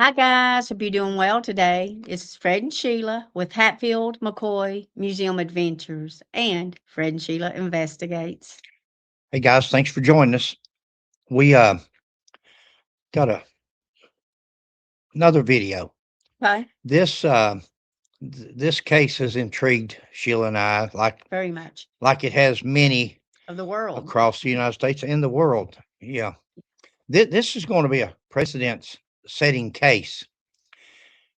Hi guys, hope you're doing well today. It's Fred and Sheila with Hatfield, McCoy, Museum Adventures, and Fred and Sheila Investigates. Hey guys, thanks for joining us. We got another video. Okay, This this case has intrigued Sheila and I, very much. like it has many Of the world. across the United States and the world. Yeah, this is going to be a precedent-setting case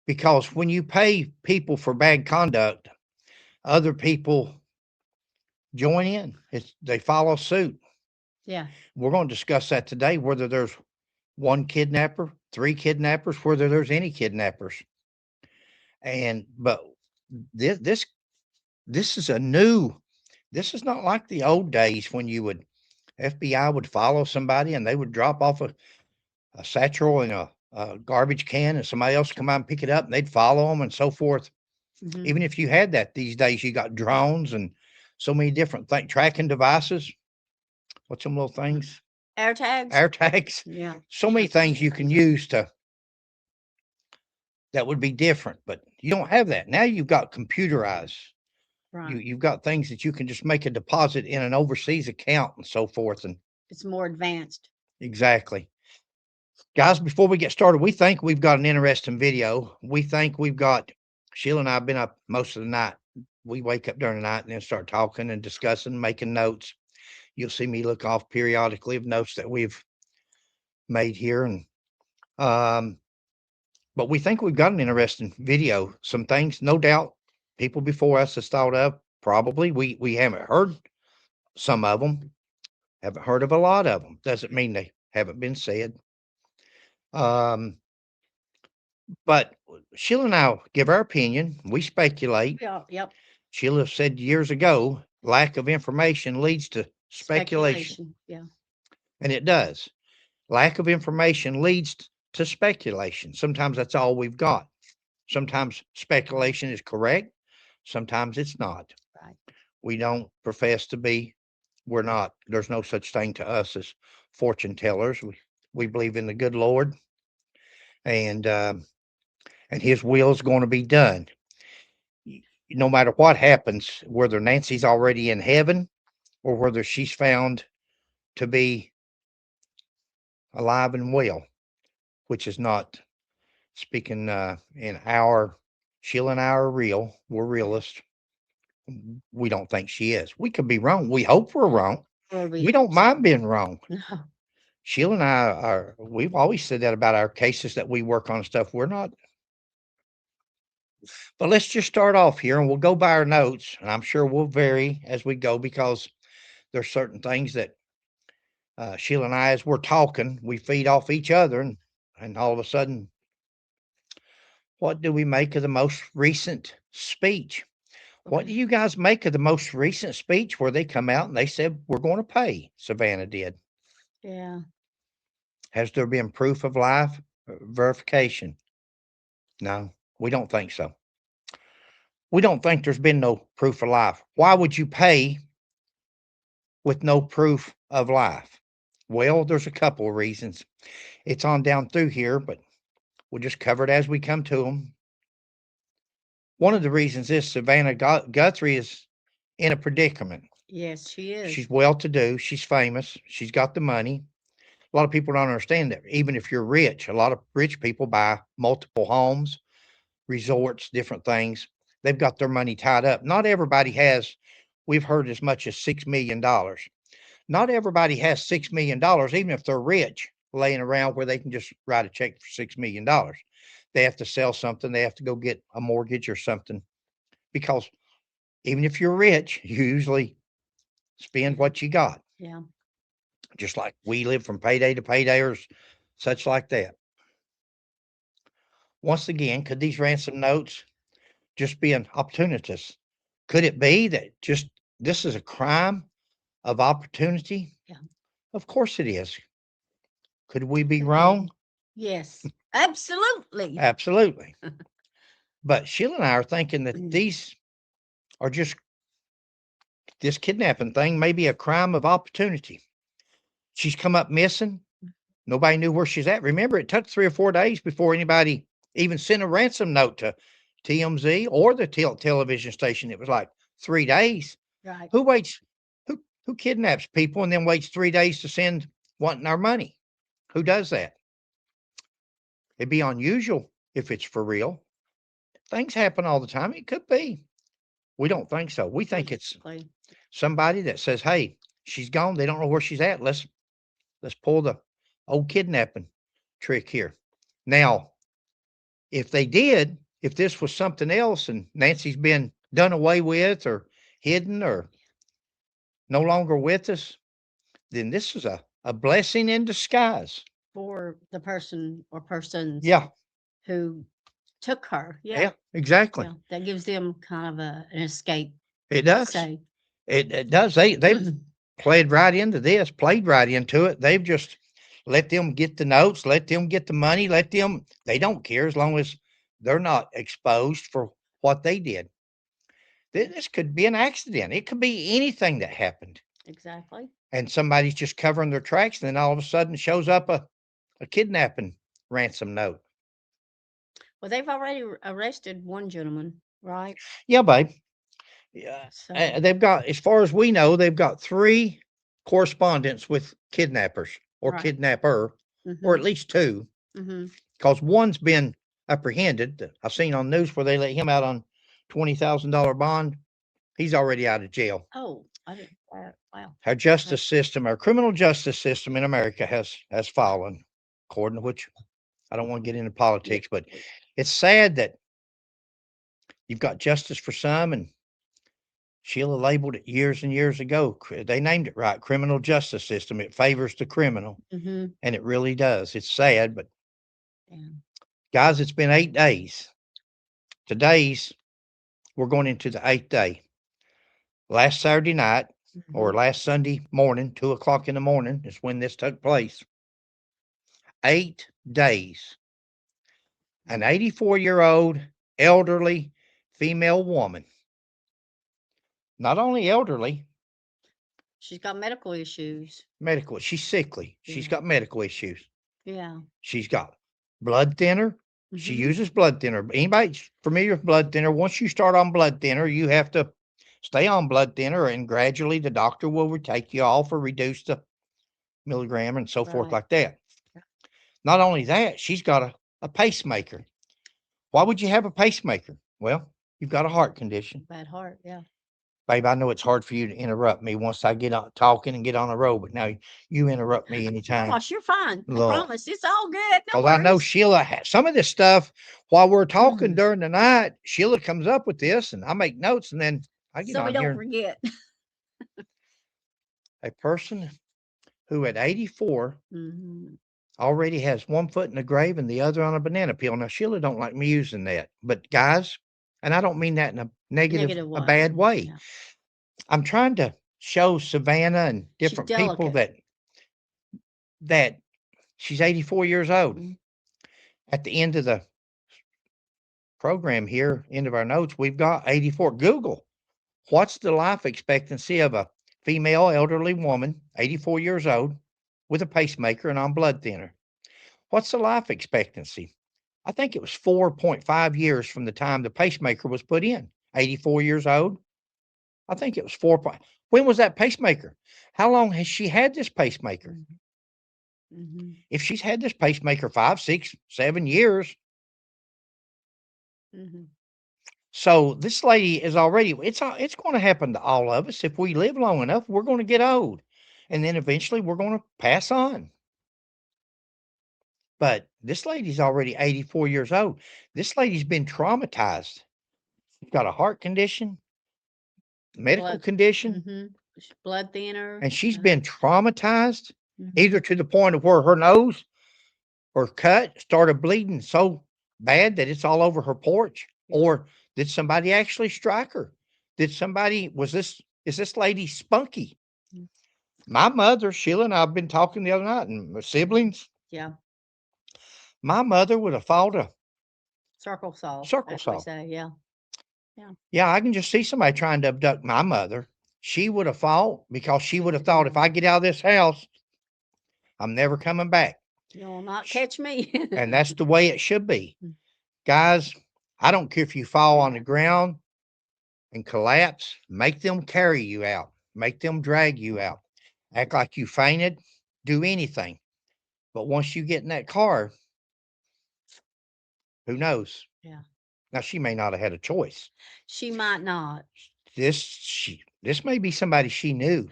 because when you pay people for bad conduct, other people join in. They follow suit. Yeah. We're going to discuss that today. Whether there's one kidnapper, three kidnappers, whether there's any kidnappers. But this this this is a new. This is not like the old days when FBI would follow somebody and they would drop off a satchel in a garbage can and somebody else come out and pick it up and they'd follow them and so forth. Hmm. Even if you had that these days, you got drones and so many different tracking devices. What's some little things? Air tags. Air tags. Yeah. So many things you can use to that would be different, but you don't have that now. You've got computerized. Right. You've got things that you can just make a deposit in an overseas account and so forth. And It's more advanced. exactly, guys. Before we get started, we think we've got an interesting video. We think we've got Sheila and I've been up most of the night. We wake up during the night and then start talking and discussing, making notes. You'll see me look off periodically of notes that we've made here, and um, but we think we've got an interesting video. Some things, no doubt, people before us has thought of. Probably we haven't heard some of them. Haven't heard of a lot of them. Doesn't mean they haven't been said. Um, but Sheila and I give our opinion. We speculate. Yeah. Yep. Sheila said years ago, lack of information leads to speculation, Yeah. and it does. Lack of information leads to speculation. Sometimes that's all we've got. Sometimes speculation is correct. Sometimes it's not. Right. We don't profess to be. We're not. There's no such thing to us as fortune tellers. We believe in the good Lord, and His will is going to be done. No matter what happens, whether Nancy's already in heaven or whether she's found to be alive and well, which is not speaking in our Sheila and I are real. We're realists. We don't think she is. We could be wrong. We hope we're wrong. Or We we. don't mind being wrong. No. Sheila and I we've always said that about our cases that we work on stuff. We're not, but let's just start off here and we'll go by our notes. And I'm sure we'll vary as we go because there's certain things that Sheila and I, as we're talking, we feed off each other. And all of a sudden, what do we make of the most recent speech? What do Okay. you guys make of the most recent speech where they come out and they said, we're going to pay? Savannah did. Yeah. Has there been proof of life verification? No, we don't think so. We don't think there's been no proof of life. Why would you pay with no proof of life? Well, there's a couple of reasons. It's on down through here, but we'll just cover it as we come to them. One of the reasons is Savannah Guthrie is in a predicament. Yes, she is. She's well to do. She's famous. She's got the money. A lot of people don't understand that. Even if you're rich, a lot of rich people buy multiple homes, resorts, different things. They've got their money tied up. Not everybody has, we've heard as much as $6 million. Not everybody has $6 million, even if they're rich, laying around where they can just write a check for $6 million. They have to sell something, they have to go get a mortgage or something. Because even if you're rich, you usually spend what you got. Yeah. Just like we live from payday to payday or such like that. Once again, could these ransom notes just be an opportunist? Could it be that just this is a crime of opportunity? Yeah. Of course it is. Could we be Could wrong? be. Yes. Absolutely. Absolutely. But Sheila and I are thinking that Mm. these are just this kidnapping thing may be a crime of opportunity. She's come up missing. Nobody knew where she's at. Remember, it took 3 or 4 days before anybody even sent a ransom note to TMZ or the television station. It was like 3 days. Right. Who waits? Who kidnaps people and then waits 3 days to send wanting our money? Who does that? It'd be unusual if it's for real. Things happen all the time. It could be. We don't think so. We think it's Exactly. somebody that says, "Hey, she's gone. They don't know where she's at. Let's pull the old kidnapping trick here." Now, if they did, if this was something else and Nancy's been done away with or hidden or no longer with us, then this is a blessing in disguise. For the person or persons Yeah, who took her. yeah, Yeah. exactly. Yeah. That gives them kind of an escape. It does. Say. It does. They've played right into this, played right into it. They've just let them get the notes, let them get the money, they don't care as long as they're not exposed for what they did. This could be an accident. It could be anything that happened. Exactly. And somebody's just covering their tracks, and then all of a sudden shows up a kidnapping ransom note. Well, they've already arrested one gentleman, right? Yeah, babe. Yeah. So, They've got, as far as we know, they've got 3 correspondents with kidnappers or right. kidnapper, or at least 2, Mm-hmm. because one's been apprehended. I've seen on news where they let him out on $20,000 bond. He's already out of jail. Oh, I didn't. Wow. Our justice system, our criminal justice system in America has fallen, according to which I don't want to get into politics, but it's sad that you've got justice for some, and Sheila labeled it years and years ago. They named it right, criminal justice system. It favors the criminal, Mm-hmm. and it really does. It's sad, but Yeah. guys, it's been 8 days. We're going into the 8th day. Last Saturday night or last Sunday morning, 2 o'clock in the morning is when this took place. 8 days. An 84-year-old elderly female woman. Not only elderly, She's got medical issues. she's sickly. She's Yeah. got medical issues. Yeah. She's got blood thinner. She uses blood thinner. Anybody familiar with blood thinner? Once you start on blood thinner, you have to stay on blood thinner, and gradually the doctor will take you off or reduce the milligram and so forth like that. Not only that, she's got a pacemaker. Why would you have a pacemaker? Well, you've got a heart condition. Bad heart, yeah. Babe, I know it's hard for you to interrupt me once I get on talking and get on a roll, but now you interrupt me anytime. Gosh, you're fine. Look. I promise. It's all good. No Because I know worries. Sheila, some of this stuff, while we're talking during the night, Sheila comes up with this, and I make notes, and then I get So on we here. don't forget. A person who at 84 already has one foot in the grave and the other on a banana peel. Now, Sheila don't like me using that, but guys, and I don't mean that in a negative a bad way. Yeah. I'm trying to show Savannah and different people that she's 84 years old. At the end of the program here, end of our notes, we've got 84. Google, what's the life expectancy of a female elderly woman, 84 years old, with a pacemaker and on blood thinner? What's the life expectancy? I think it was 4.5 years from the time the pacemaker was put in. 84 years old. I think it was 4. When was that pacemaker? How long has she had this pacemaker? If she's had this pacemaker 5, 6, 7 years. So this lady is already, it's going to happen to all of us. If we live long enough, we're going to get old. And then eventually we're going to pass on. But this lady's already 84 years old. This lady's been traumatized. She's got a heart condition, medical condition, blood thinner. and she's been traumatized either to the point of where her nose or cut started bleeding so bad that it's all over her porch, or did somebody actually strike her? Is this lady spunky? My mother, Sheila, and I've been talking the other night, and my siblings. Yeah. My mother would have fought a circle saw. Say, yeah. Yeah, I can just see somebody trying to abduct my mother. She would have fought because she would have thought, if I get out of this house, I'm never coming back. You will not catch me. And that's the way it should be. Mm. Guys, I don't care if you fall on the ground and collapse, make them carry you out, make them drag you out, act like you fainted, do anything. But once you get in that car, who knows? Yeah. Now she may not have had a choice. She might not. This may be somebody she knew.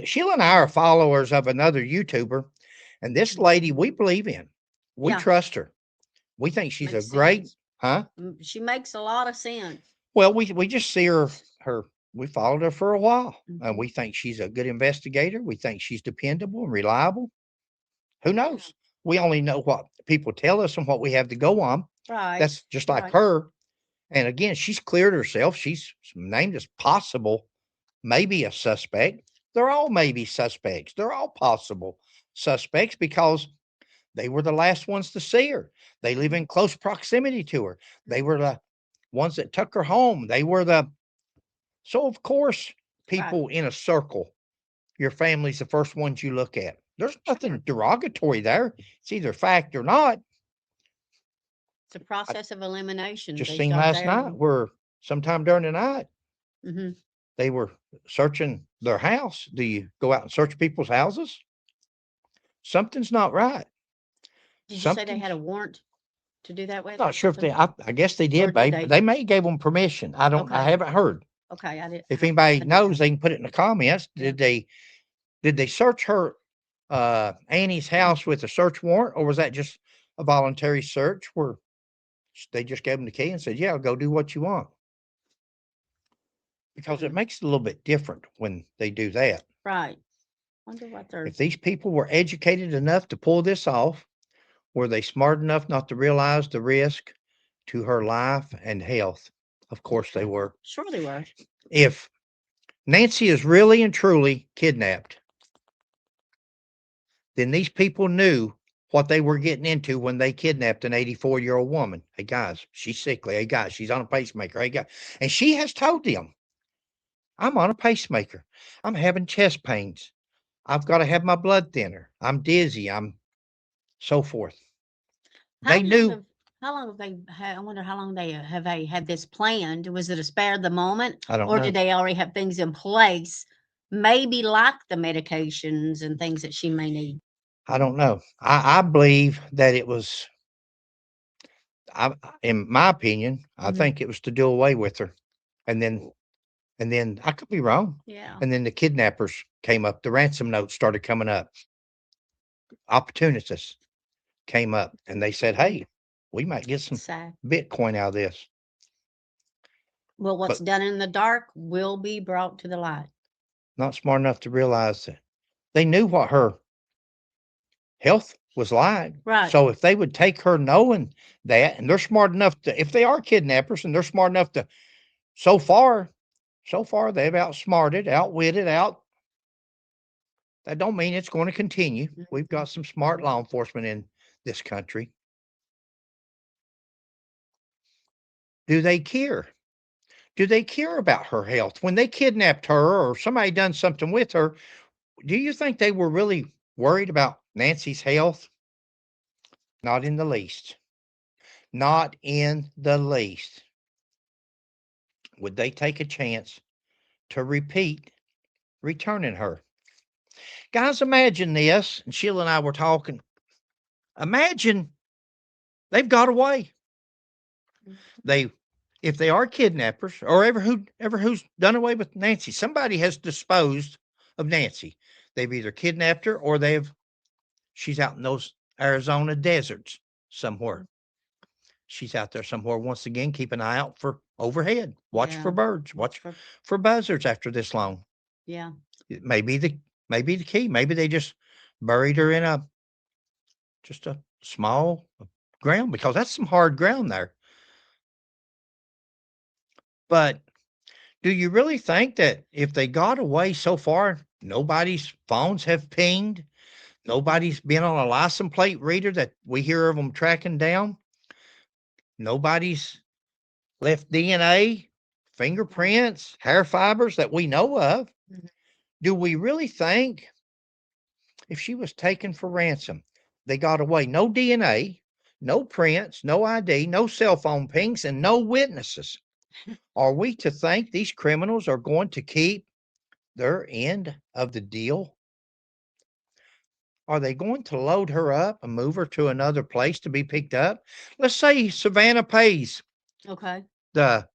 Sheila and I are followers of another YouTuber, and this lady we believe in. We Yeah. trust her. We think she's a Makes great, sense. huh? She makes a lot of sense. Well, we just see her. We followed her for a while, and Mhm. we think she's a good investigator. We think she's dependable and reliable. Who knows? We only know what people tell us and what we have to go on. Right. That's just like Right. her. And again, she's cleared herself. She's named as possible, maybe a suspect. They're all maybe suspects. They're all possible suspects because they were the last ones to see her. They live in close proximity to her. They were the ones that took her home. So of course, Right. people in a circle, your family's the first ones you look at. There's nothing derogatory there. It's either fact or not. It's a process of elimination. Just They seen start last there. night where sometime during the night Mm-hmm. they were searching their house. Do you go out and search people's houses? Something's not right. Did you say they Something's had a warrant to do that with not or sure if something? I guess they Or did, did babe. they? They may gave them permission. I Okay. haven't heard. Okay. I did. If I anybody didn't know. knows, they can put it in the comments. Yeah. Did they search her Annie's house with a search warrant, or was that just a voluntary search where they just gave them the key and said, "Yeah, go do what you want"? Because it Hmm. makes it a little bit different when they do that. Right. Wonder what they're. If these people were educated enough to pull this off, were they smart enough not to realize the risk to her life and health? Of course they were. Sure they were. If Nancy is really and truly kidnapped, then these people knew what they were getting into when they kidnapped an 84-year-old woman. Hey guys, she's sickly. Hey guys, she's on a pacemaker. Hey guys, and she has told them, "I'm on a pacemaker. I'm having chest pains. I've got to have my blood thinner. I'm dizzy. I'm so forth." How They long knew. have how long have they had, I wonder how long they had this planned? Was it a spare of the moment, I don't or know. did they already have things in place, maybe like the medications and things that she may need? I don't know. I believe that it was. In my opinion, I Mhm. think it was to do away with her, and then I could be wrong. Yeah. And then the kidnappers came up. The ransom notes started coming up. Opportunists came up, and they said, "Hey, we might get some Sad. Bitcoin out of this." Well, what's But done in the dark will be brought to the light. not smart enough to realize that they knew what her health was like. Right. So if they would take her knowing that, and they're smart enough to, if they are kidnappers and they're smart enough to, so far, they've outsmarted, outwitted, out. That don't mean it's going to continue. We've Mhm. got some smart law enforcement in this country. Do they care? Do they care about her health? When they kidnapped her or somebody done something with her, do you think they were really worried about Nancy's health? Not in the least. Not in the least. Would they take a chance to repeat returning her? Guys, imagine this. And Sheila and I were talking. Imagine they've got away. They, if they are kidnappers or ever who's done away with Nancy, somebody has disposed of Nancy. They've either kidnapped her or she's out in those Arizona deserts somewhere. She's out there somewhere. Once again, keep an eye out for overhead. Watch for Yeah. birds. Watch for buzzards after this long. Yeah. It may be the key. Maybe they just buried her in just a small ground, because that's some hard ground there. But do you really think that if they got away so far, nobody's phones have pinged? Nobody's been on a license plate reader that we hear of them tracking down? Nobody's left DNA, fingerprints, hair fibers that we know of? Mhm. Do we really think if she was taken for ransom, They got away. No DNA, no prints, no ID, no cell phone pings, and no witnesses. Are we to think these criminals are going to keep their end of the deal? Are they going to load her up and move her to another place to be picked up? Let's say Savannah pays Okay. the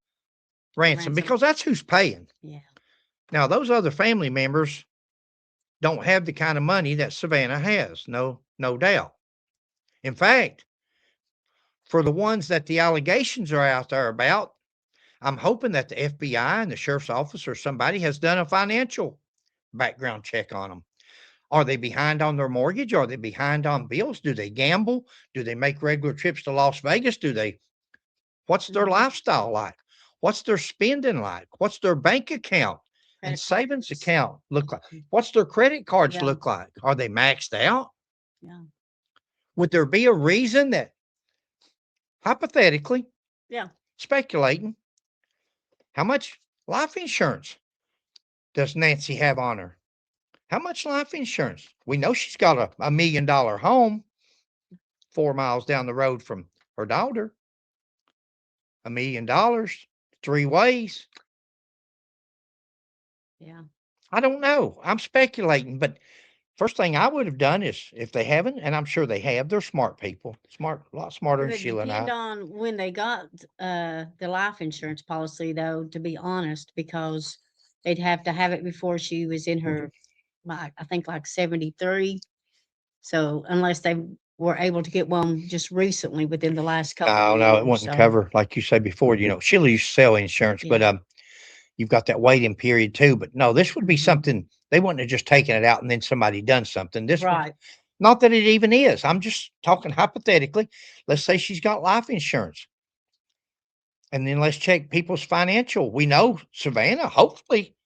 ransom Ransom. because that's who's paying. Yeah. Now, those other family members don't have the kind of money that Savannah has, no doubt. In fact, for the ones that the allegations are out there about, I'm hoping that the FBI and the sheriff's office or somebody has done a financial background check on them. Are they behind on their mortgage? Are they behind on bills? Do they gamble? Do they make regular trips to Las Vegas? What's their lifestyle like? What's their spending like? What's their bank account and savings account look like? What's their credit cards look like? Are they maxed out? Yeah. Would there be a reason that, hypothetically, Yeah. speculating, how much life insurance does Nancy have on her? How much life insurance? We know she's got a $1 million home 4 miles down the road from her daughter. $1 million, 3 ways. Yeah. I don't know. I'm speculating, but first thing I would have done is, if they haven't, and I'm sure they have, they're smart people, a lot smarter Would than it Sheila and depend I. on when they got the life insurance policy, though, to be honest, because they'd have to have it before she was in her, like, I think like 73. So unless they were able to get one just recently within the last couple of No, it years. wouldn't So cover, like you said before, Sheila used to sell insurance, but yeah. you've got that waiting period too. But no, this would be Mhm. something they wouldn't have just taken it out and then somebody done something. This would, Right. not that it even is. I'm just talking hypothetically. Let's say she's got life insurance. And then let's check people's financial. We know Savannah, hopefully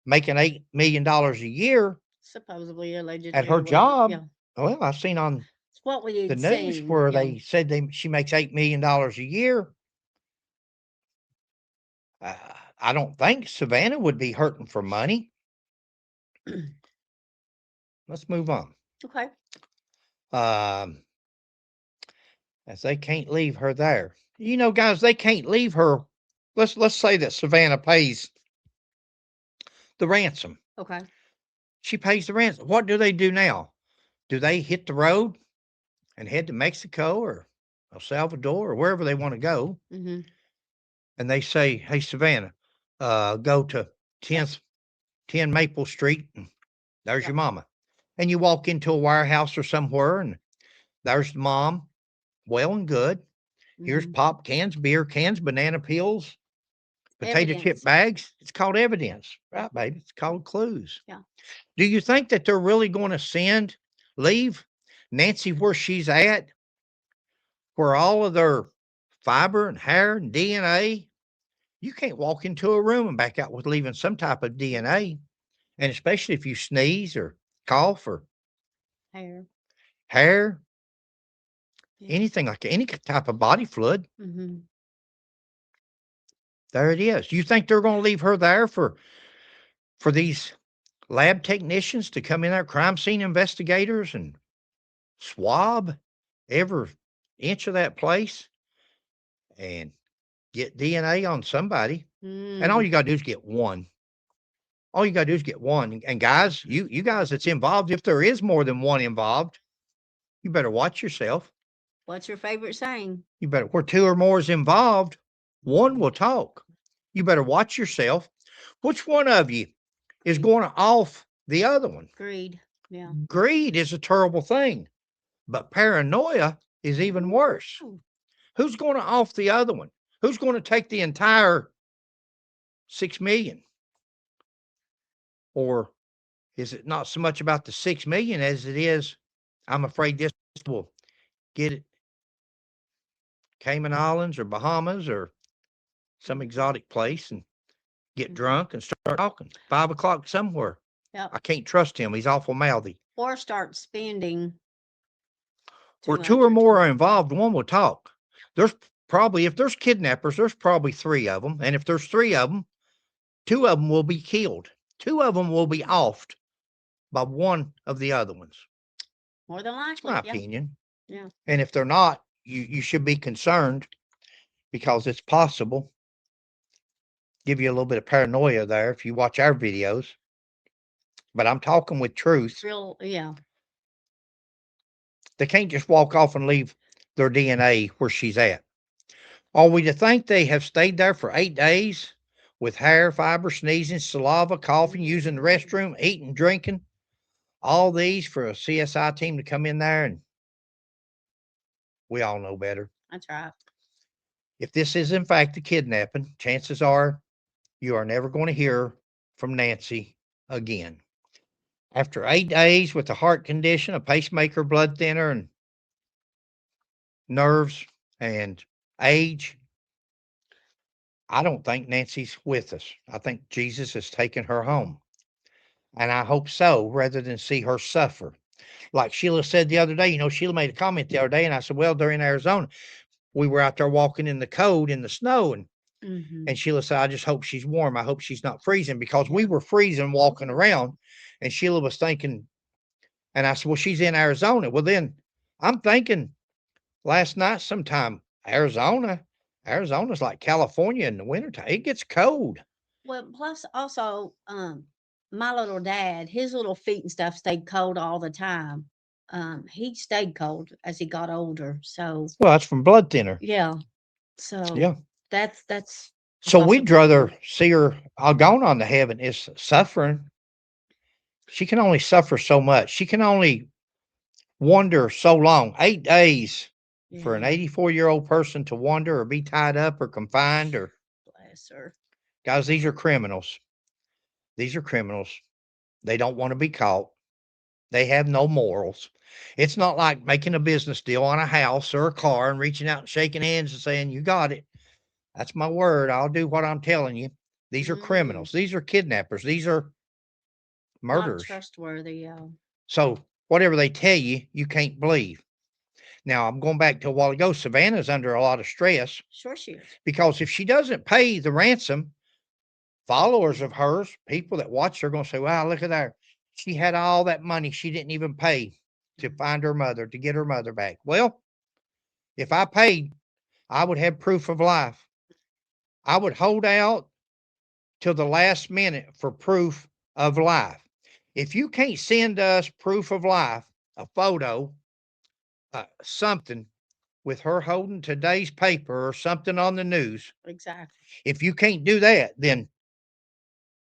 making $8 million a year Supposedly, allegedly, at or her whatever. job. Yeah. Well, I've seen on It's what we the had news seen. where Yeah. they said she makes $8 million a year. I don't think Savannah would be hurting for money. Let's move on. Okay. As they can't leave her there. Guys, they can't leave her. Let's say that Savannah pays the ransom. Okay. She pays the ransom. What do they do now? Do they hit the road and head to Mexico or El Salvador or wherever they want to go? Mm-hmm. And they say, "Hey, Savannah, go to 10 Maple Street. And there's your mama." And you walk into a warehouse or somewhere, and there's the mom. Well and good. Here's pop cans, beer cans, banana peels, potato chip bags. It's called evidence, right, baby? It's called clues. Yeah. Do you think that they're really going to leave Nancy where she's at, where all of their fiber and hair and DNA? You can't walk into a room and back out with leaving some type of DNA, and especially if you sneeze or cough or hair, anything like any type of body fluid. Mm-hmm. There it is. You think they're going to leave her there for these lab technicians to come in there, crime scene investigators, and swab every inch of that place and get DNA on somebody? And all you got to do is get one. All you got to do is get one. And guys, you guys that's involved, if there is more than one involved, you better watch yourself. What's your favorite saying? You better, where 2 or more is involved, one will talk. You better watch yourself. Which one of you is going to off the other one? Greed. Yeah. Greed is a terrible thing, but paranoia is even worse. Who's going to off the other one? Who's going to take the entire 6 million? Or is it not so much about the 6 million as it is, I'm afraid this will get it Cayman Islands or Bahamas or some exotic place and get drunk and start talking 5 o'clock somewhere. Yep. I can't trust him. He's awful mouthy. Or start spending. Where 2 or more are involved, one will talk. There's probably, if there's kidnappers, there's probably 3 of them. And if there's 3 of them, 2 of them will be killed. 2 of them will be offed by one of the other ones. More than likely. That's my opinion. Yeah. And if they're not, you should be concerned because it's possible. Give you a little bit of paranoia there if you watch our videos. But I'm talking with truth. Real, yeah. They can't just walk off and leave their DNA where she's at. Are we to think they have stayed there for 8 days with hair, fiber, sneezing, saliva, coughing, using the restroom, eating, drinking? All these for a CSI team to come in there, and we all know better. That's right. If this is in fact a kidnapping, chances are you are never going to hear from Nancy again. After 8 days with a heart condition, a pacemaker, blood thinner, and nerves and age, I don't think Nancy's with us. I think Jesus has taken her home. And I hope so, rather than see her suffer. Like Sheila said the other day, Sheila made a comment the other day, and I said, well, during Arizona, we were out there walking in the cold in the snow, and Sheila said, I just hope she's warm. I hope she's not freezing, because we were freezing walking around. And Sheila was thinking, and I said, well, she's in Arizona. Well, then I'm thinking last night sometime, Arizona's like California in the wintertime. It gets cold. Well, plus also, my little dad, his little feet and stuff stayed cold all the time. He stayed cold as he got older. So Well, that's from blood thinner. yeah. So Yeah. that's a So we'd rather possibility. see her gone on to heaven is suffering. She can only suffer so much. She can only wander so long. 8 days for an Yeah. 84-year-old person to wander or be tied up or confined, or Bless her. guys, these are criminals. These are criminals. They don't want to be caught. They have no morals. It's not like making a business deal on a house or a car and reaching out and shaking hands and saying, you got it. That's my word. I'll do what I'm telling you. These are Mm, criminals. These are kidnappers. These are not murderers. trustworthy, y'all. So whatever they tell you, you can't believe. Now, I'm going back to a while ago. Savannah's under a lot of stress Sure she is. because if she doesn't pay the ransom, followers of hers, people that watch her, are going to say, wow, look at her. She had all that money. She didn't even pay to find her mother, to get her mother back. Well, if I paid, I would have proof of life. I would hold out till the last minute for proof of life. If you can't send us proof of life, a photo, something with her holding today's paper or something on the news, Exactly. if you can't do that, then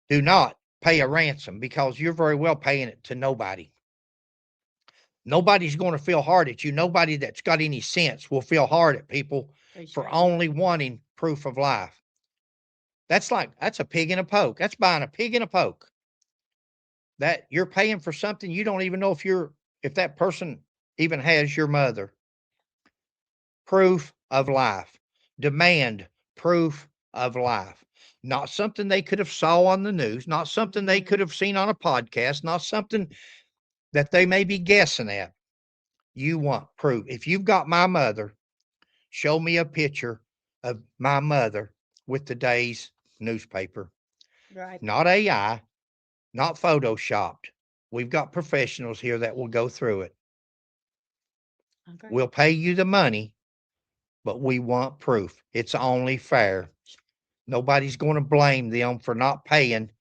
do not pay a ransom, because you're very well paying it to nobody. Nobody's going to feel hard at you. Nobody that's got any sense will feel hard at people for Appreciate it. only wanting proof of life. That's a pig in a poke. That's buying a pig in a poke. That you're paying for something you don't even know if that person even has your mother. Proof of life. Demand proof of life. Not something they could have saw on the news, not something they could have seen on a podcast, not something that they may be guessing at. You want proof. If you've got my mother, show me a picture of my mother with today's newspaper. Right. Not AI, not photoshopped. We've got professionals here that will go through it. Okay. We'll pay you the money, but we want proof. It's only fair. Nobody's going to blame them for not paying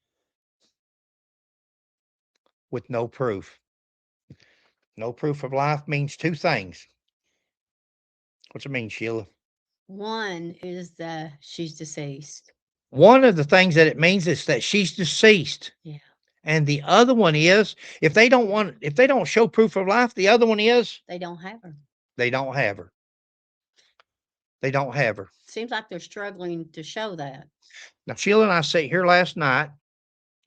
with no proof. No proof of life means two things. What's it mean, Sheila? One is that she's deceased. One of the things that it means is that she's deceased. Yeah. And the other one is, if they don't show proof of life, the other one is They don't have her. they don't have her. They don't have her. Seems like they're struggling to show that. Now, Sheila and I sat here last night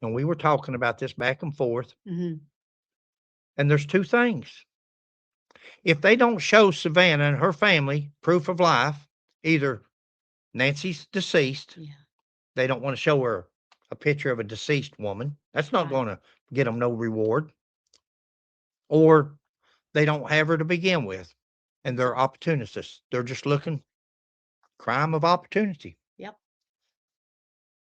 and we were talking about this back and forth. Mm-hmm. And there's two things. If they don't show Savannah and her family proof of life, either Nancy's deceased, Yeah. they don't want to show her a picture of a deceased woman. That's not Right. going to get them no reward. Or they don't have her to begin with. And they're opportunists. They're just looking crime of opportunity. Yep.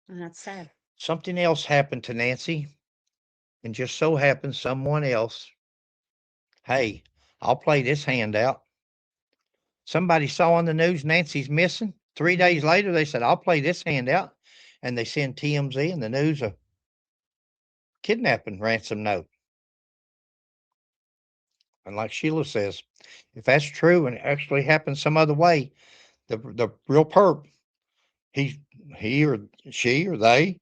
And that's sad. Something else happened to Nancy, and just so happens someone else, hey, I'll play this hand out. Somebody saw on the news Nancy's missing. 3 days later, they said, I'll play this hand out. And they send TMZ and the news a kidnapping ransom note. And like Sheila says, if that's true and it actually happened some other way, the real perp, he or she or they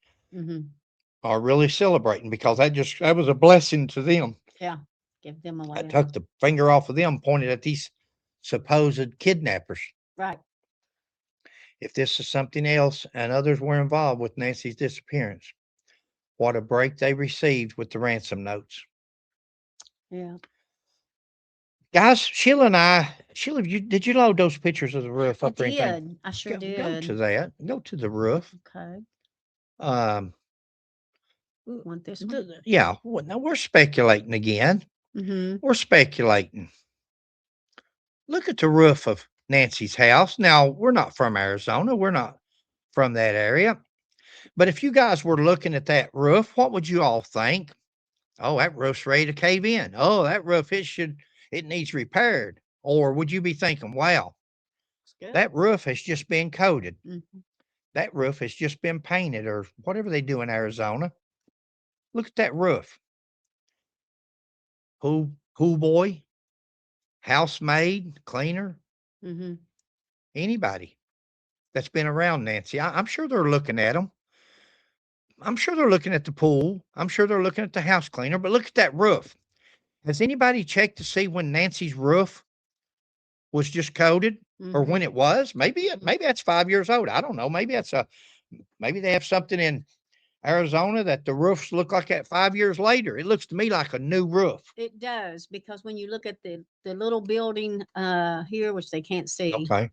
are really celebrating because that was a blessing to them. Yeah. Give them I away. took the finger off of them, pointed at these supposed kidnappers. Right. If this is something else and others were involved with Nancy's disappearance, what a break they received with the ransom notes. Yeah. Guys, Sheila, did you load those pictures of the roof I up or anything? did. I sure Go did. to that. Go to the roof. Okay. Want this one? Yeah. Well, now we're speculating again. We're speculating. Look at the roof of Nancy's house. Now, we're not from Arizona. We're not from that area. But if you guys were looking at that roof, what would you all think? Oh, that roof's ready to cave in. Oh, that roof, it needs repaired. Or would you be thinking, wow, that roof has just been coated. That roof has just been painted or whatever they do in Arizona. Look at that roof. Pool boy, housemaid, cleaner, anybody that's been around Nancy. I'm sure they're looking at them. I'm sure they're looking at the pool. I'm sure they're looking at the house cleaner, but look at that roof. Has anybody checked to see when Nancy's roof was just coated or when it was? Maybe that's 5 years old. I don't know. Maybe they have something in Arizona that the roofs look like that 5 years later. It looks to me like a new roof. It does, because when you look at the little building here, which they can't see, Okay.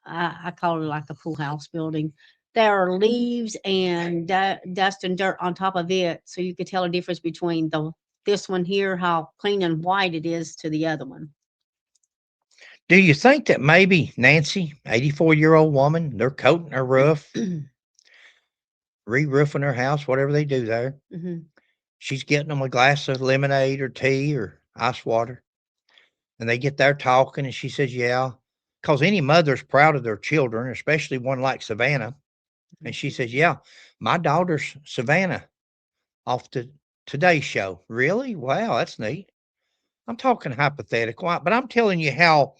I call it like a pool house building. There are leaves and dust and dirt on top of it, so you could tell a difference between this one here, how clean and white it is, to the other one. Do you think that maybe Nancy, 84-year-old woman, they're coating her roof, re-roofing her house, whatever they do there? She's getting them a glass of lemonade or tea or ice water. And they get there talking, and she says, yeah, because any mother's proud of their children, especially one like Savannah. And she says, yeah, my daughter's Savannah off the Today Show. Really? Wow, that's neat. I'm talking hypothetical, but I'm telling you how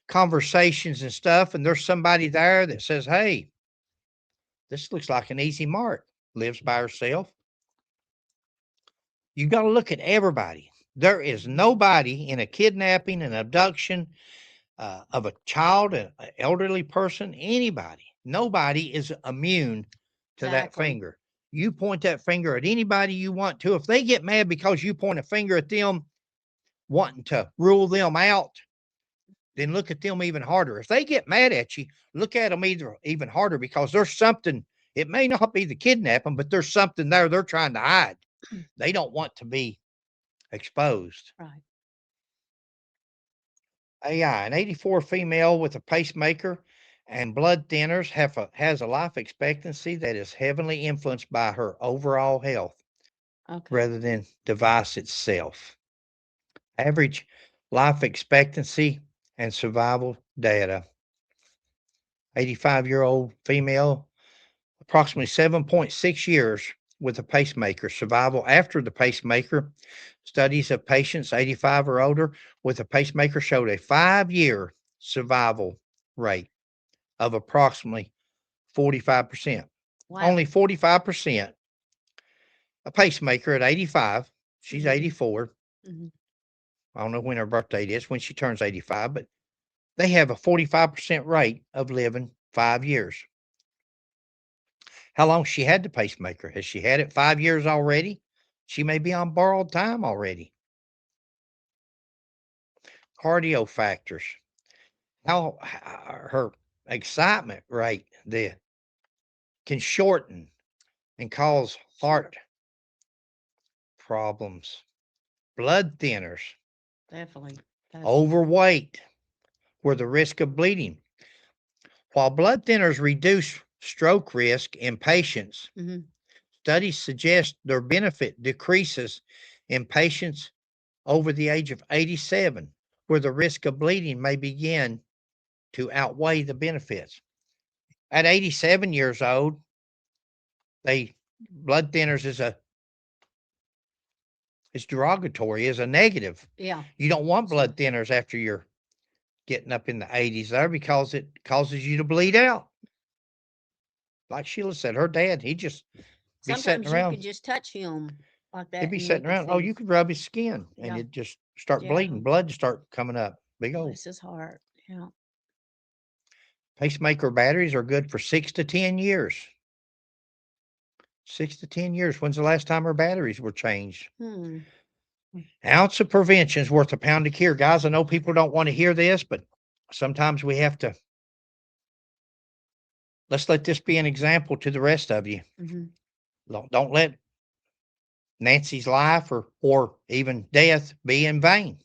conversations and stuff, and there's somebody there that says, hey, this looks like an easy mark, lives by herself. You got to look at everybody. There is nobody in a kidnapping and abduction of a child, an elderly person, anybody. Nobody is immune to that finger. You point that finger at anybody you want to. If they get mad because you point a finger at them, wanting to rule them out, then look at them even harder. If they get mad at you, look at them even harder, because there's something. It may not be the kidnapping, but there's something there they're trying to hide. They don't want to be exposed. Right. AI, an 84 female with a pacemaker and blood thinners has a life expectancy that is heavily influenced by her overall health rather than device itself. Average life expectancy and survival data. 85-year-old female, approximately 7.6 years with a pacemaker. Survival after the pacemaker. Studies of patients 85 or older with a pacemaker showed a 5-year survival rate of approximately 45%. Wow. Only 45%. A pacemaker at 85. She's 84. I don't know when her birthday is, when she turns 85, but they have a 45% rate of living 5 years. How long she had the pacemaker? Has she had it 5 years already? She may be on borrowed time already. Cardio factors. How her excitement rate can shorten and cause heart problems. Blood thinners. Definitely. Overweight, where the risk of bleeding. While blood thinners reduce stroke risk in patients, studies suggest their benefit decreases in patients over the age of 87 where the risk of bleeding may begin to outweigh the benefits. At 87 years old, blood thinners is derogatory, is a negative. Yeah. You don't want blood thinners after you're getting up in the 80s there because it causes you to bleed out. Like Sheila said, her dad, he just be sitting Sometimes you around. could just touch him like that. He'd be and we sitting could around. Oh, see. you could rub his skin and Yeah. it'd just start Yeah. bleeding. Blood start coming up. Big old. Bless his heart. Yeah. Pacemaker batteries are good for 6 to 10 years. 6 to 10 years. When's the last time her batteries were changed? Ounce of prevention is worth a pound of cure. Guys, I know people don't want to hear this, but sometimes we have to. Let's let this be an example to the rest of you. Don't let Nancy's life or even death be in vain.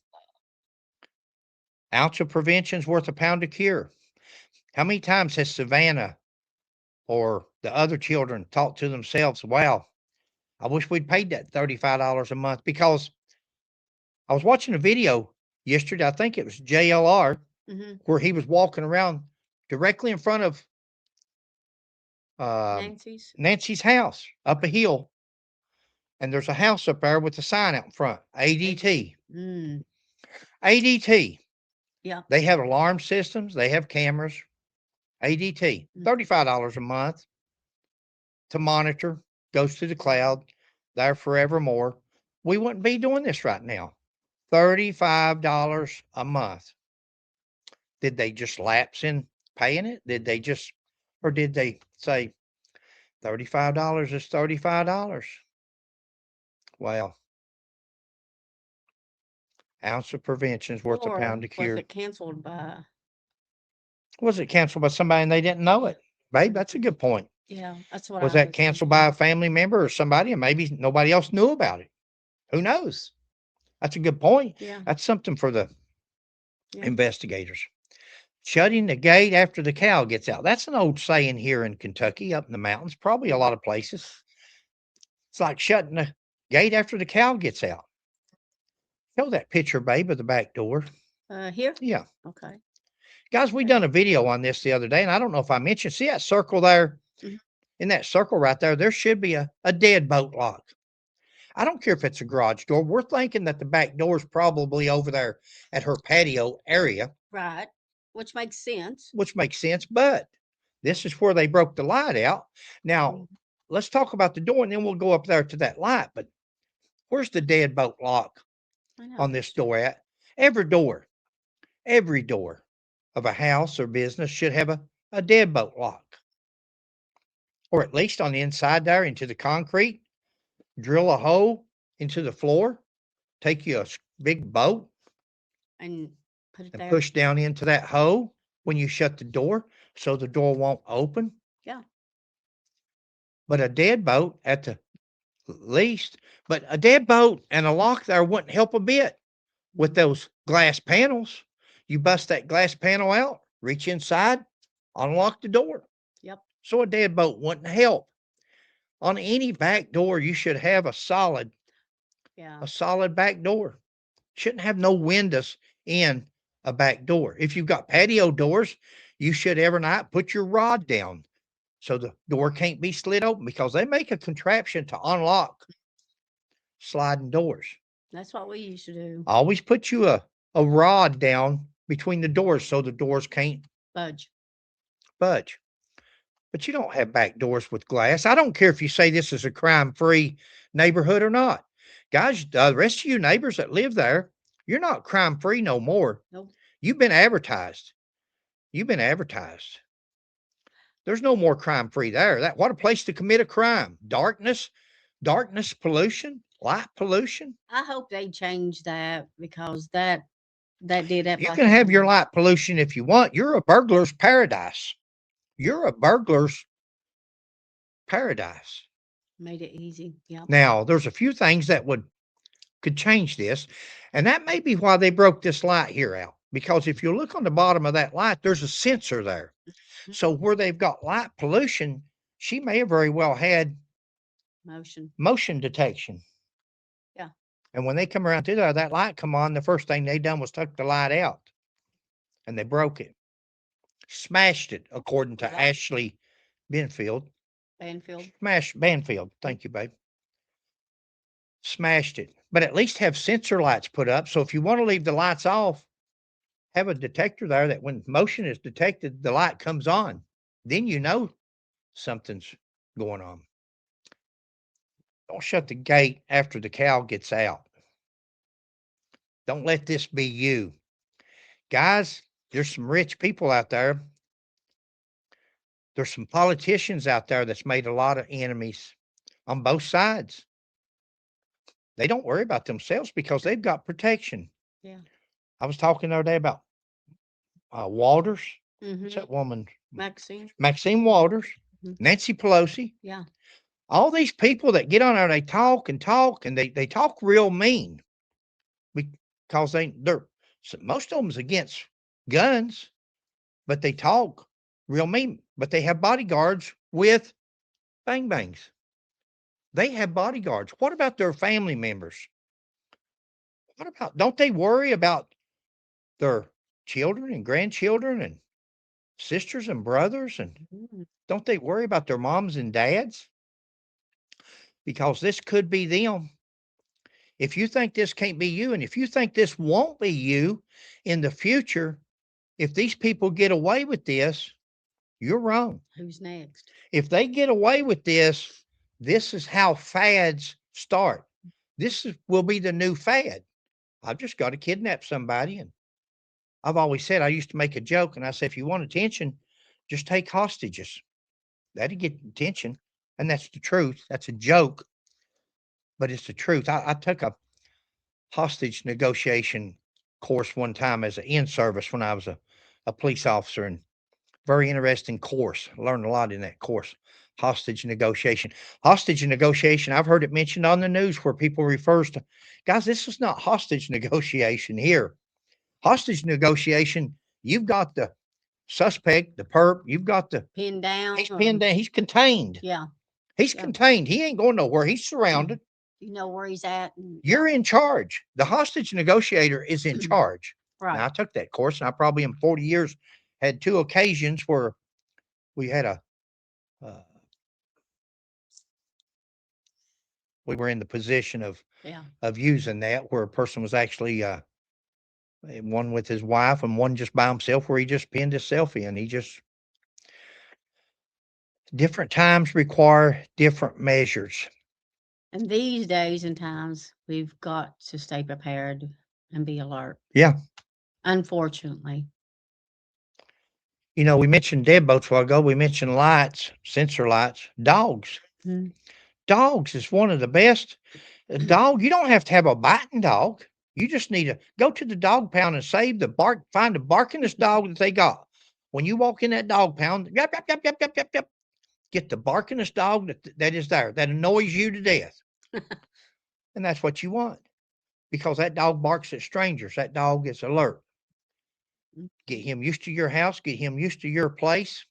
Ounce of prevention is worth a pound of cure. How many times has Savannah or the other children thought to themselves, wow, I wish we'd paid that $35 a month? Because I was watching a video yesterday, I think it was JLR, where he was walking around directly in front of Nancy's house up a hill. And there's a house up there with a sign out in front, ADT. ADT. Yeah. They have alarm systems. They have cameras. ADT, $35 a month to monitor, goes to the cloud, there forevermore. We wouldn't be doing this right now. $35 a month. Did they just lapse in paying it? Or did they say $35 is $35? Well, ounce of prevention is worth a pound of cure. Was it canceled by? Was it canceled by somebody and they didn't know it? Babe, that's a good point. Yeah, that's what was that canceled by a family member or somebody, and maybe nobody else knew about it? Who knows? That's a good point. Yeah. That's something for the investigators. Shutting the gate after the cow gets out. That's an old saying here in Kentucky, up in the mountains, probably a lot of places. It's like shutting the gate after the cow gets out. Show that picture, babe, of the back door. Here? Yeah. Okay. Guys, we done a video on this the other day, and I don't know if I mentioned, see that circle there? In that circle right there, there should be a deadbolt lock. I don't care if it's a garage door. We're thinking that the back door is probably over there at her patio area. Right. Which makes sense. But this is where they broke the light out. Now, let's talk about the door, and then we'll go up there to that light. But where's the deadbolt lock on this door at? Every door of a house or business should have a deadbolt lock. Or at least on the inside there into the concrete, drill a hole into the floor, take you a big bolt and put it and there. push down into that hole when you shut the door so the door won't open. Yeah. But a deadbolt at the least, but a deadbolt and a lock there wouldn't help a bit with those glass panels. You bust that glass panel out, reach inside, unlock the door. Yep. So a deadbolt wouldn't help. On any back door, you should have a solid back door. Shouldn't have no windows in a back door. If you've got patio doors, you should every night put your rod down so the door can't be slid open, because they make a contraption to unlock sliding doors. That's what we used to do. Always put you a rod down between the doors so the doors can't budge. But you don't have back doors with glass. I don't care if you say this is a crime-free neighborhood or not. Guys, the rest of you neighbors that live there, you're not crime-free no more. Nope. You've been advertised. There's no more crime-free there. What a place to commit a crime. Darkness, pollution, light pollution. I hope they change that, because that did that. You can have your light pollution if you want. You're a burglar's paradise. Made it easy. Yeah. Now, there's a few things that could change this, and that may be why they broke this light here out. Because if you look on the bottom of that light, there's a sensor there. So where they've got light pollution, she may have very well had motion detection. Yeah. And when they come around through there, that light come on. The first thing they done was took the light out, and they broke it, smashed it, according to Right. Ashley Benfield. Banfield. Banfield. Thank you, babe. Smashed it. But at least have sensor lights put up. So if you want to leave the lights off, have a detector there that when motion is detected, the light comes on. Then you know something's going on. Don't shut the gate after the cow gets out. Don't let this be you. Guys, there's some rich people out there. There's some politicians out there that's made a lot of enemies on both sides. They don't worry about themselves because they've got protection. Yeah. I was talking the other day about Walters. Mm-hmm. What's that woman? Maxine. Walters, Mhm. Nancy Pelosi. Yeah. All these people that get on there, they talk and talk, and they talk real mean because they're most of them's against guns, but they talk real mean. But they have bodyguards with bang bangs. They have bodyguards. What about their family members? What about, don't they worry about their children and grandchildren and sisters and brothers? And don't they worry about their moms and dads? Because this could be them. If you think this can't be you, and if you think this won't be you in the future, if these people get away with this, you're wrong. Who's next? If they get away with this, this is how fads start. Will be the new fad. I've just got to kidnap somebody. And I've always said, I used to make a joke, and I said, if you want attention, just take hostages. That'll get attention. And that's the truth. That's a joke, but it's the truth. I took a hostage negotiation course one time as an in-service when I was a police officer, and very interesting course. I learned a lot in that course. Hostage negotiation. Hostage negotiation, I've heard it mentioned on the news where people refers to, guys, this is not hostage negotiation here. Hostage negotiation, you've got the suspect, the perp, you've got the Pinned down. he's pinned down, he's contained. Yeah. He's contained. He ain't going nowhere. He's surrounded. You know where he's at. You're in charge. The hostage negotiator is in charge. Right. Now, I took that course, and I probably in 40 years had 2 occasions where we had we were in the position of using that, where a person was actually one with his wife and one just by himself, where he just pinned himself in. Different times require different measures. And these days and times, we've got to stay prepared and be alert. Yeah. Unfortunately. You know, we mentioned deadbolts a while ago. We mentioned lights, sensor lights, dogs. Mm-hmm. Dogs is one of the best. A dog, you don't have to have a biting dog. You just need to go to the dog pound and find the barkingest dog that they got. When you walk in that dog pound, yap, yap, yap, yap, yap, yap, yap, get the barkingest dog that is there, that annoys you to death. And that's what you want, because that dog barks at strangers. That dog is alert. Get him used to your house, get him used to your place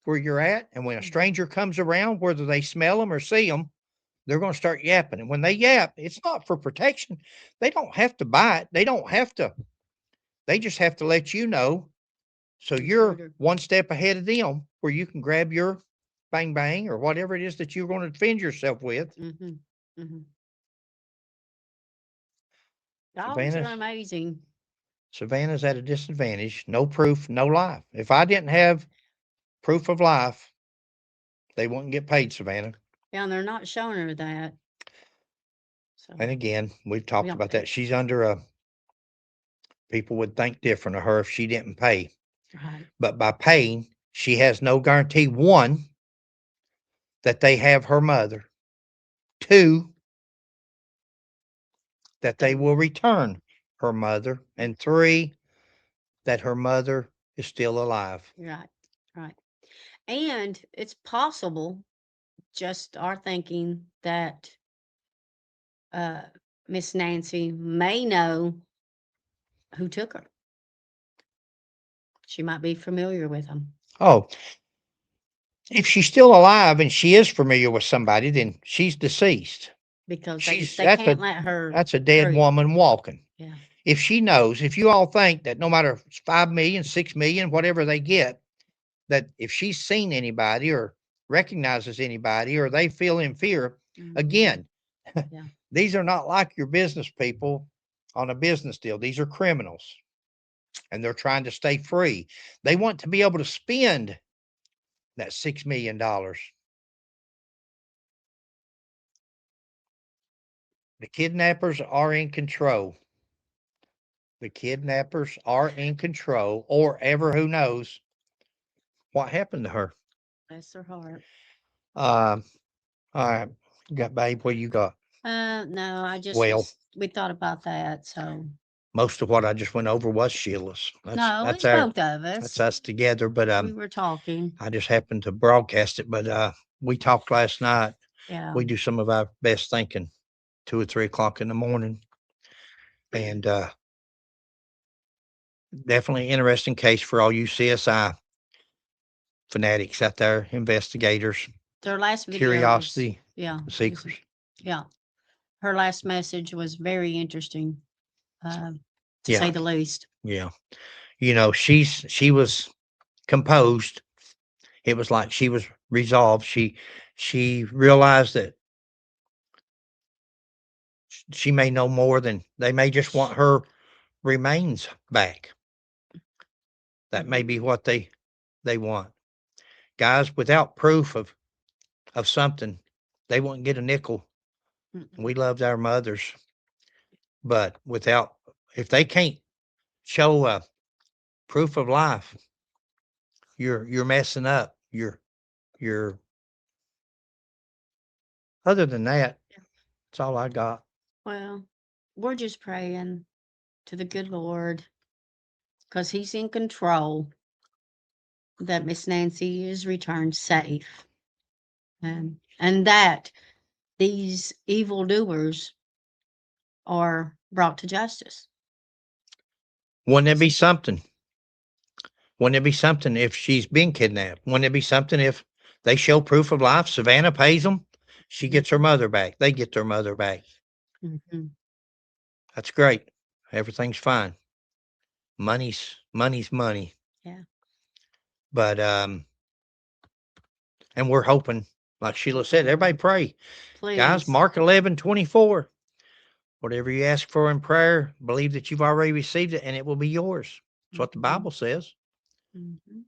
where you're at. And when a stranger comes around, whether they smell them or see them, they're going to start yapping. And when they yap, it's not for protection. They don't have to bite. They don't have to. They just have to let you know. So you're one step ahead of them, where you can grab your bang bang or whatever it is that you're going to defend yourself with. Mm-hmm. Mm-hmm. Dogs are amazing. Savannah's at a disadvantage. No proof, no life. If I didn't have proof of life, they wouldn't get paid, Savannah. Yeah, and they're not showing her that. So, and again, we've talked about that. She's under people would think different of her if she didn't pay. Right. But by paying, she has no guarantee, 1, that they have her mother. 2, that they will return her mother. And 3, that her mother is still alive. Right. Right. And it's possible, just our thinking, that Miss Nancy may know who took her. She might be familiar with them. Oh, if she's still alive and she is familiar with somebody, then she's deceased. because She's they that's can't a let her. that's a dead free. woman walking. Yeah. If she knows, if you all think that no matter if it's 5 million, 6 million, whatever they get, that if she's seen anybody or recognizes anybody or they feel in fear, Mhm. again, Yeah. these are not like your business people on a business deal. These are criminals and they're trying to stay free. They want to be able to spend that $6 million. The kidnappers are in control. The kidnappers are in control, or ever who knows what happened to her. Bless her heart. Um, all right, got babe. What you got? No, I just Well, we thought about that. So most of what I just went over was Sheila's. no, That's it's our both of that's us. us together. But We were talking. I just happened to broadcast it. But we talked last night. Yeah. We do some of our best thinking, 2 or 3 o'clock in the morning, and definitely interesting case for all you CSI fanatics out there, investigators, Their last video was, curiosity yeah, it was- seekers. yeah. Her last message was very interesting, to Yeah. say the least. Yeah. You know, she was composed. It was like she was resolved. She realized that she may know more than they may just want her remains back. That may be what they want. Guys, without proof of something, they won't get a nickel. Mm-mm. We loved our mothers, but without if they can't show a proof of life, you're messing up. You're other than that, that's all I got. Well, we're just praying to the good Lord because He's in control that Miss Nancy is returned safe, and that these evildoers are brought to justice. Wouldn't it be something? Wouldn't it be something if she's been kidnapped? Wouldn't it be something if they show proof of life? Savannah pays them. She gets her mother back. They get their mother back. Mm-hmm. That's great. Everything's fine. Money's money. Yeah. But and we're hoping, like Sheila said, everybody pray. Please. Guys, Mark 11:24. Whatever you ask for in prayer, believe that you've already received it and it will be yours. That's what the Bible says. Mm-hmm.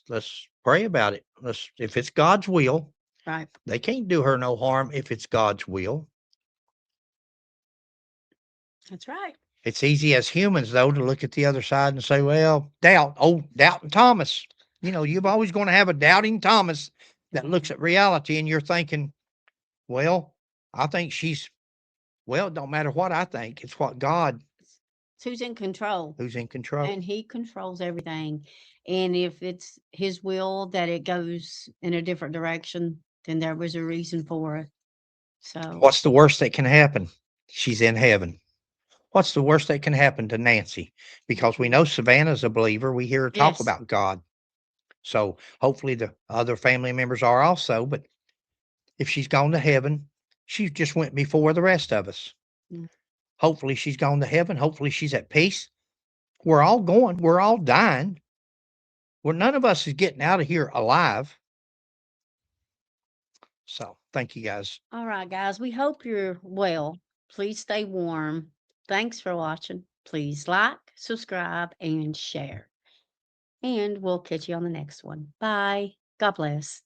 Let's pray about it. If it's God's will, Right. they can't do her no harm if it's God's will. That's right. It's easy as humans though to look at the other side and say, well, doubting Thomas. You know, you're always going to have a doubting Thomas that looks at reality and you're thinking, well, I think it don't matter what I think. It's what God It's who's in control. who's in control. And He controls everything. And if it's His will that it goes in a different direction, then there was a reason for it. So What's the worst that can happen? She's in heaven. What's the worst that can happen to Nancy? Because we know Savannah's a believer. We hear her talk Yes. about God. So hopefully the other family members are also. But if she's gone to heaven, she just went before the rest of us. Mm. Hopefully she's gone to heaven. Hopefully she's at peace. We're all going. We're all dying. Well, none of us is getting out of here alive. So thank you guys. All right, guys. We hope you're well. Please stay warm. Thanks for watching. Please like, subscribe, and share. And we'll catch you on the next one. Bye. God bless.